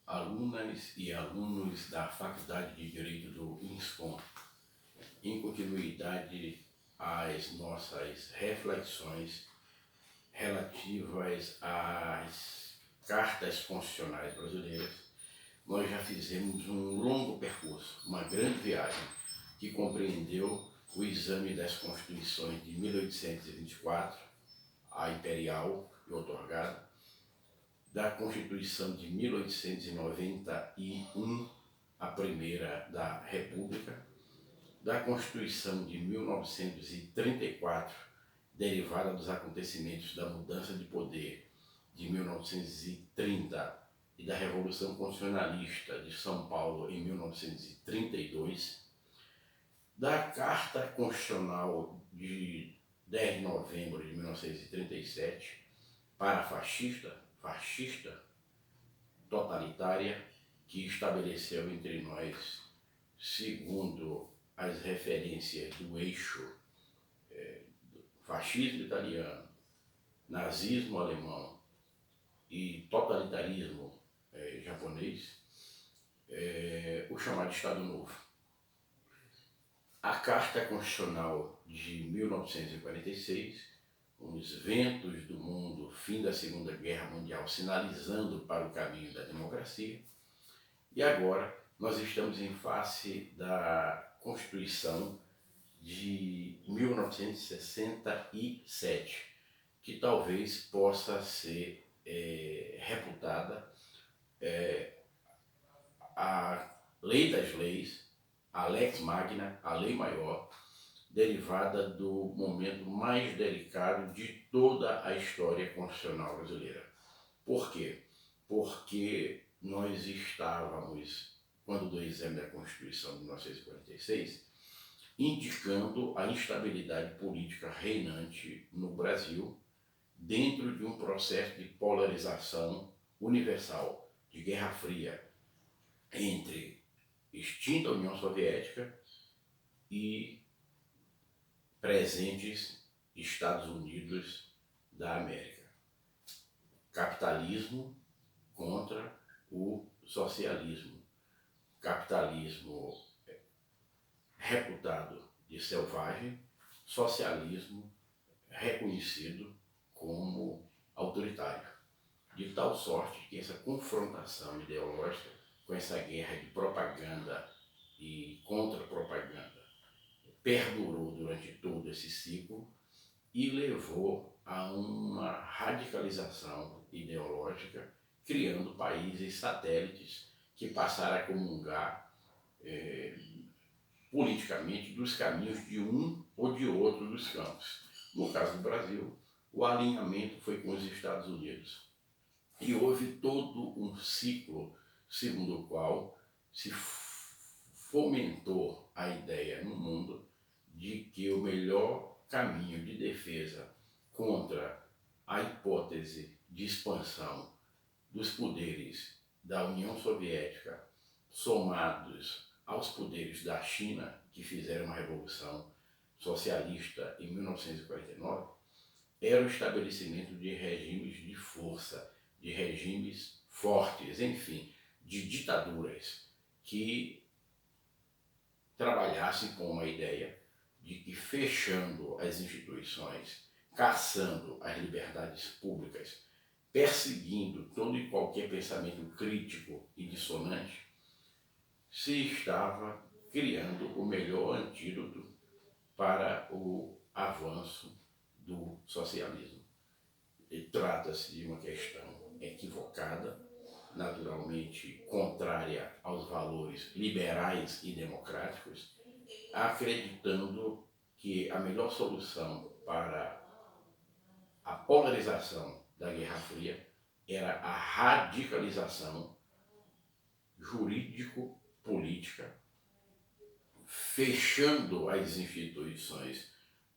alunas e alunos da Faculdade de Direito do INSCOM, em continuidade às nossas reflexões relativas às cartas constitucionais brasileiras, nós já fizemos um longo percurso, uma grande viagem, que compreendeu o exame das Constituições de 1824, a imperial e outorgada, da Constituição de 1891, a primeira da República, da Constituição de 1934, derivada dos acontecimentos da mudança de poder de 1930 e da Revolução Constitucionalista de São Paulo em 1932, da Carta Constitucional de 10 de novembro de 1937, fascista, totalitária, que estabeleceu entre nós, segundo as referências do eixo fascismo italiano, nazismo alemão e totalitarismo japonês, o chamado Estado Novo. A Carta Constitucional de 1946, os ventos do mundo, fim da Segunda Guerra Mundial, sinalizando para o caminho da democracia. E agora nós estamos em face da Constituição de 1967, que talvez possa ser reputada a lei das leis, a lex magna, a lei maior, derivada do momento mais delicado de toda a história constitucional brasileira. Por quê? Porque nós estávamos, quando do exame da Constituição de 1946, indicando a instabilidade política reinante no Brasil, dentro de um processo de polarização universal, de Guerra Fria, entre extinta União Soviética e presentes Estados Unidos da América. Capitalismo contra o socialismo. Capitalismo reputado de selvagem, socialismo reconhecido como autoritário. De tal sorte que essa confrontação ideológica, com essa guerra de propaganda e contra-propaganda, perdurou durante todo esse ciclo e levou a uma radicalização ideológica, criando países satélites que passaram a comungar politicamente dos caminhos de um ou de outro dos campos. No caso do Brasil, o alinhamento foi com os Estados Unidos. E houve todo um ciclo segundo o qual se fomentou a ideia no mundo de que o melhor caminho de defesa contra a hipótese de expansão dos poderes da União Soviética somados aos poderes da China, que fizeram uma revolução socialista em 1949, era o estabelecimento de regimes de força, de regimes fortes, enfim, de ditaduras que trabalhassem com uma ideia de que, fechando as instituições, caçando as liberdades públicas, perseguindo todo e qualquer pensamento crítico e dissonante, se estava criando o melhor antídoto para o avanço do socialismo. E trata-se de uma questão equivocada, naturalmente contrária aos valores liberais e democráticos, acreditando que a melhor solução para a polarização da Guerra Fria era a radicalização jurídico-política, fechando as instituições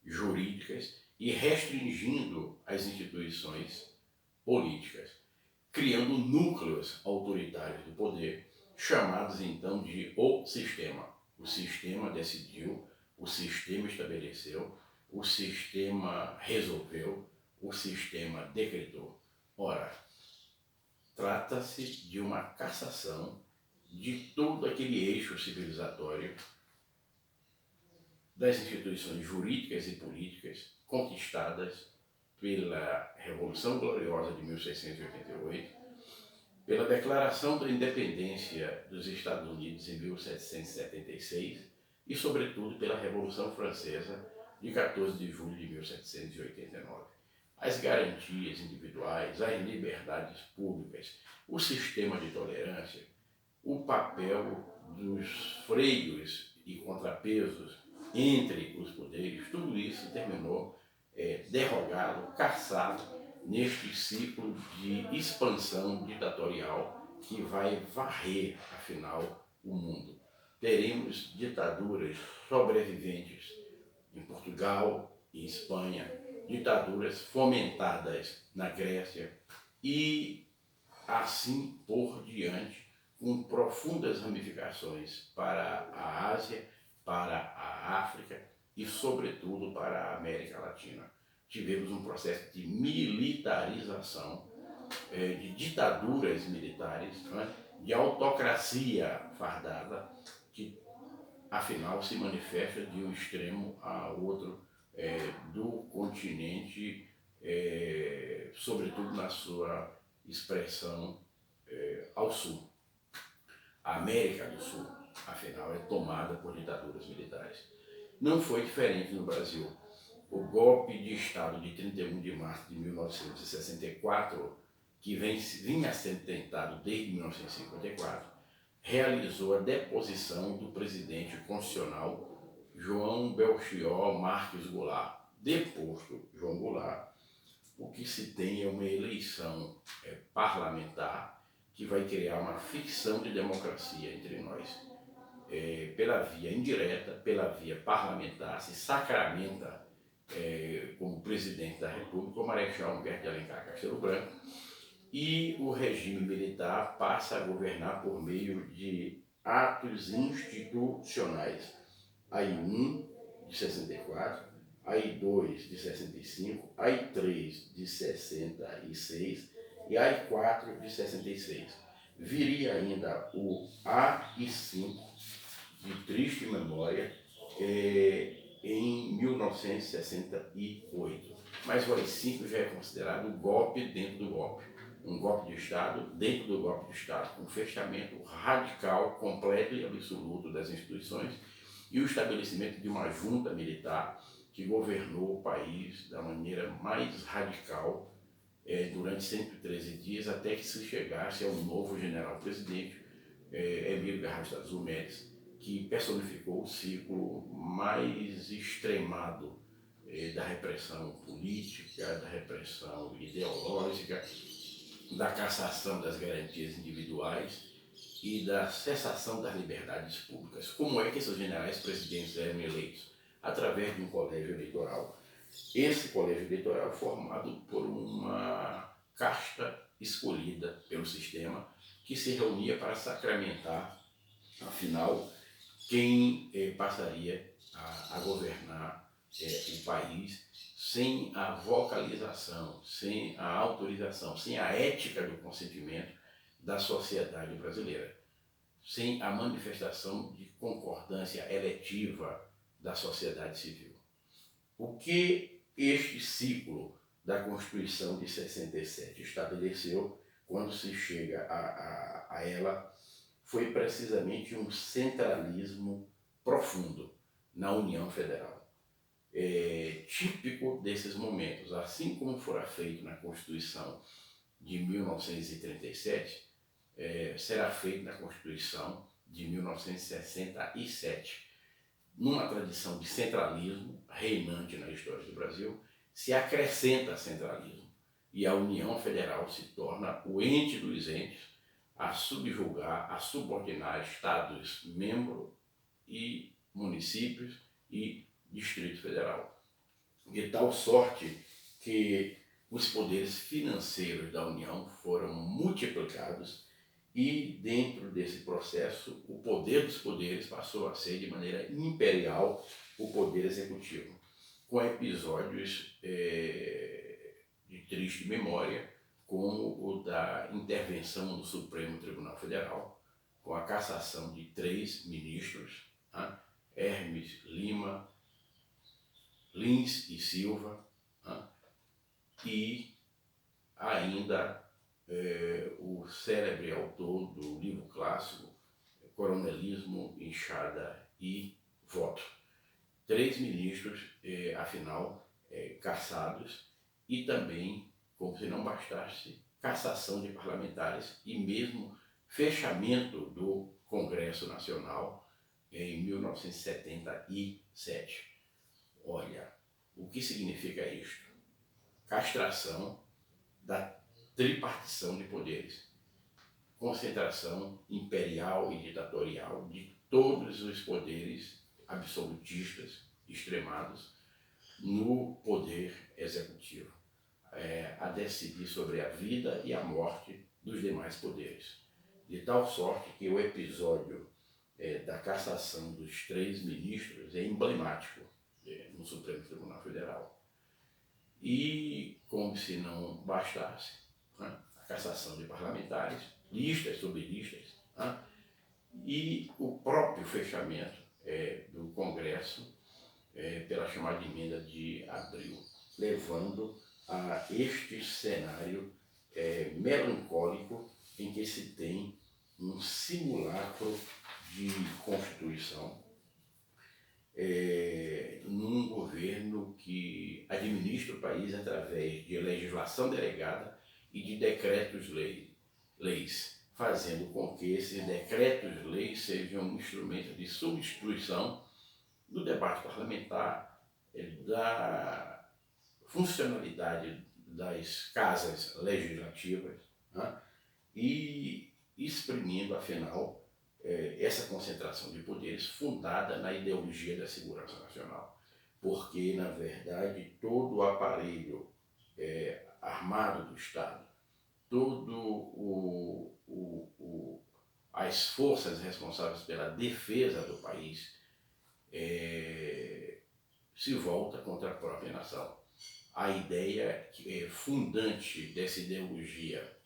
jurídicas e restringindo as instituições políticas, criando núcleos autoritários do poder, chamados então de o sistema. O sistema decidiu, o sistema estabeleceu, o sistema resolveu, o sistema decretou. Ora, trata-se de uma cassação de todo aquele eixo civilizatório das instituições jurídicas e políticas conquistadas pela Revolução Gloriosa de 1688, pela Declaração da Independência dos Estados Unidos em 1776 e, sobretudo, pela Revolução Francesa de 14 de julho de 1789. As garantias individuais, as liberdades públicas, o sistema de tolerância, o papel dos freios e contrapesos entre os poderes, tudo isso terminou derrogado, cassado neste ciclo de expansão ditatorial que vai varrer, afinal, o mundo. Teremos ditaduras sobreviventes em Portugal e Espanha, ditaduras fomentadas na Grécia e assim por diante, com profundas ramificações para a Ásia, para a África e, sobretudo, para a América Latina. Tivemos um processo de militarização, de ditaduras militares, né, de autocracia fardada, que afinal se manifesta de um extremo a outro do continente, sobretudo na sua expressão ao sul. A América do Sul, afinal, é tomada por ditaduras militares. Não foi diferente no Brasil. O golpe de Estado de 31 de março de 1964, que vinha sendo tentado desde 1954, realizou a deposição do presidente constitucional João Belchior Marques Goulart. Deposto João Goulart, o que se tem é uma eleição parlamentar que vai criar uma ficção de democracia entre nós. Pela via indireta, pela via parlamentar, se sacramenta como presidente da República o Marechal Humberto de Alencar Castelo Branco, e o regime militar passa a governar por meio de atos institucionais. AI-1 de 64, AI-2 de 65, AI-3 de 66 e AI-4 de 66. Viria ainda o AI-5 de triste memória em 1968. Mas o AI-5 já é considerado um golpe dentro do golpe. Um golpe de Estado dentro do golpe de Estado, com um fechamento radical, completo e absoluto das instituições e o estabelecimento de uma junta militar que governou o país da maneira mais radical durante 113 dias, até que se chegasse a um novo general-presidente, Emílio Garrastazu Médici, que personificou o ciclo mais extremado da repressão política, da repressão ideológica, da cassação das garantias individuais e da cessação das liberdades públicas. Como é que esses generais presidentes eram eleitos? Através de um colégio eleitoral. Esse colégio eleitoral é formado por uma casta escolhida pelo sistema que se reunia para sacramentar, afinal, quem passaria a governar o país sem a vocalização, sem a autorização, sem a ética do consentimento da sociedade brasileira, sem a manifestação de concordância eletiva da sociedade civil. O que este ciclo da Constituição de 67 estabeleceu, quando se chega a ela, foi precisamente um centralismo profundo na União Federal. Típico desses momentos, assim como fora feito na Constituição de 1937, será feito na Constituição de 1967. Numa tradição de centralismo reinante na história do Brasil, se acrescenta centralismo e a União Federal se torna o ente dos entes a subjugar, a subordinar estados membros e municípios e Distrito Federal. De tal sorte que os poderes financeiros da União foram multiplicados e, dentro desse processo, o poder dos poderes passou a ser, de maneira imperial, o poder executivo, com episódios de triste memória, como o da intervenção no Supremo Tribunal Federal, com a cassação de 3 ministros, né? Hermes Lima, Lins e Silva, né? E ainda o célebre autor do livro clássico Coronelismo, Inchada e Voto. 3 ministros, afinal, cassados, e também, como se não bastasse, cassação de parlamentares e mesmo fechamento do Congresso Nacional em 1977. Olha, o que significa isto? Castração da tripartição de poderes, concentração imperial e ditatorial de todos os poderes absolutistas extremados no poder executivo, a decidir sobre a vida e a morte dos demais poderes. De tal sorte que o episódio da cassação dos 3 ministros é emblemático no Supremo Tribunal Federal. E, como se não bastasse, né, a cassação de parlamentares, listas sobre listas, né, e o próprio fechamento do Congresso pela chamada emenda de abril, levando a este cenário melancólico em que se tem um simulacro de Constituição num governo que administra o país através de legislação delegada e de decretos-leis, fazendo com que esses decretos-leis sejam um instrumento de substituição do debate parlamentar, da funcionalidade das casas legislativas, né? E exprimindo, afinal, essa concentração de poderes fundada na ideologia da segurança nacional. Porque, na verdade, todo o aparelho armado do Estado, as forças responsáveis pela defesa do país se volta contra a própria nação. A ideia fundante dessa ideologia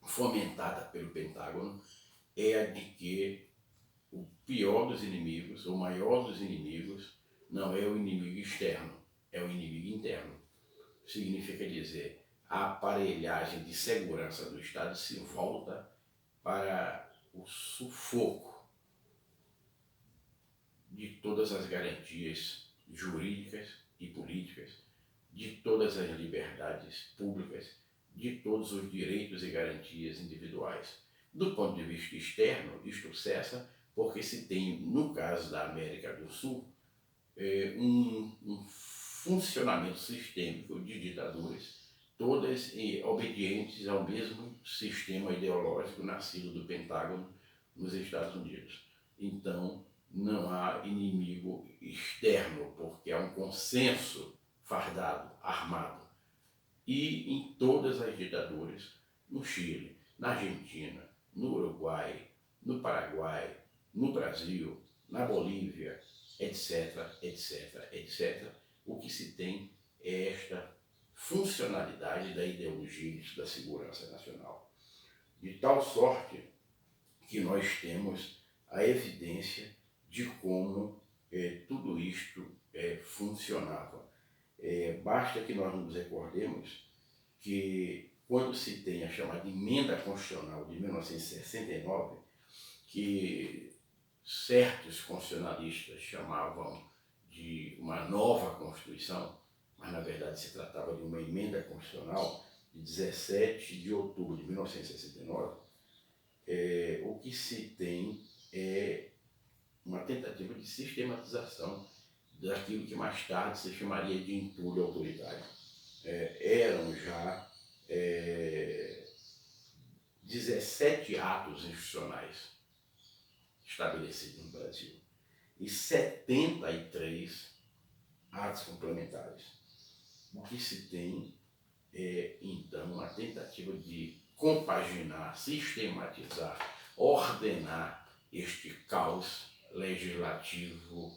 fomentada pelo Pentágono é a de que o pior dos inimigos, o maior dos inimigos, não é o inimigo externo, é o inimigo interno. Significa dizer, a aparelhagem de segurança do Estado se volta para o sufoco de todas as garantias jurídicas e políticas, de todas as liberdades públicas, de todos os direitos e garantias individuais. Do ponto de vista externo, isto cessa porque se tem, no caso da América do Sul, um funcionamento sistêmico de ditaduras, todas obedientes ao mesmo sistema ideológico nascido do Pentágono nos Estados Unidos. Então, não há inimigo externo, porque há um consenso fardado, armado. E em todas as ditaduras, no Chile, na Argentina, no Uruguai, no Paraguai, no Brasil, na Bolívia, etc., etc., etc., o que se tem é esta funcionalidade da ideologia da segurança nacional. De tal sorte que nós temos a evidência de como tudo isto funcionava. Basta que nós nos recordemos que quando se tem a chamada Emenda Constitucional de 1969, que certos constitucionalistas chamavam de uma nova Constituição, mas na verdade se tratava de uma emenda constitucional de 17 de outubro de 1969, o que se tem é uma tentativa de sistematização daquilo que mais tarde se chamaria de entulho autoritário. Eram já 17 atos institucionais estabelecidos no Brasil e 73 atos complementares. O que se tem é, então, uma tentativa de compaginar, sistematizar, ordenar este caos legislativo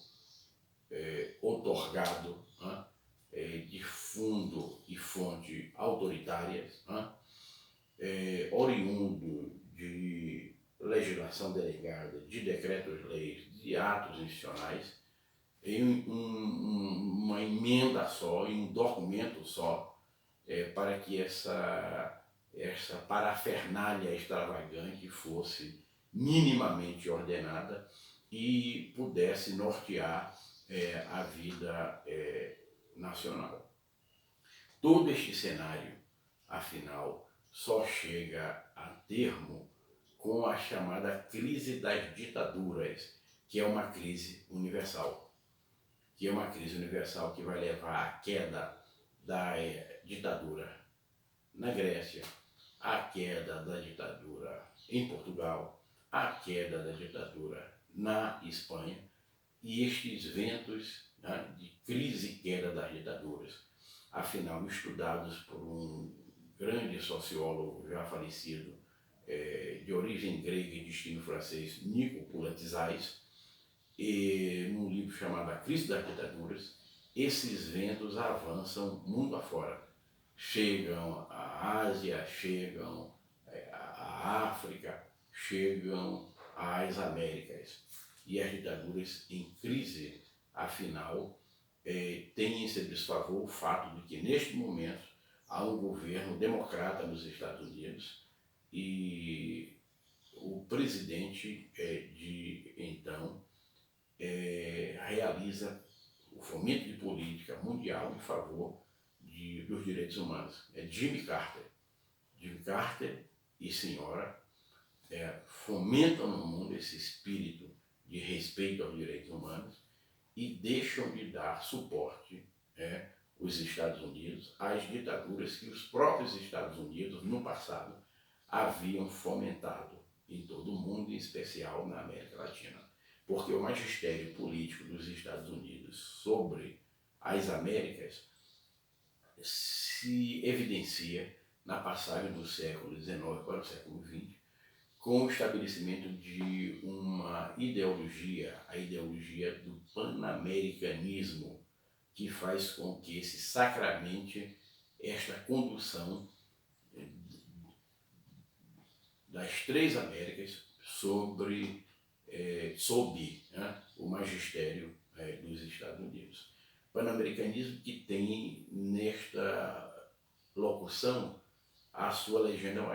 outorgado, de fundo e fonte autoritárias, oriundo de legislação delegada, de decretos-leis, de atos institucionais, em uma emenda só, em um documento só, para que essa parafernália extravagante fosse minimamente ordenada e pudesse nortear a vida nacional. Todo este cenário, afinal, só chega a termo com a chamada crise das ditaduras, que é uma crise universal. Que é uma crise universal que vai levar à queda da ditadura na Grécia, à queda da ditadura em Portugal, à queda da ditadura na Espanha, e estes ventos, né, de crise e queda das ditaduras, afinal estudados por um grande sociólogo já falecido, de origem grega e destino francês, Nico Poulantzais, e num livro chamado A Crise das Ditaduras, esses ventos avançam mundo afora. Chegam à Ásia, chegam à África, chegam às Américas. E as ditaduras em crise, afinal, têm em seu desfavor o fato de que, neste momento, há um governo democrata nos Estados Unidos e o presidente de então realiza o fomento de política mundial em favor dos direitos humanos. É Jimmy Carter. Jimmy Carter e senhora fomentam no mundo esse espírito de respeito aos direitos humanos e deixam de dar suporte os Estados Unidos às ditaduras que os próprios Estados Unidos, no passado, haviam fomentado em todo o mundo, em especial na América Latina. Porque o magistério político dos Estados Unidos sobre as Américas se evidencia na passagem do século XIX para o século XX, com o estabelecimento de uma ideologia, a ideologia do panamericanismo, que faz com que se sacramente esta condução das três Américas sob o magistério dos Estados Unidos. Pan-americanismo que tem nesta locução a sua legenda maior.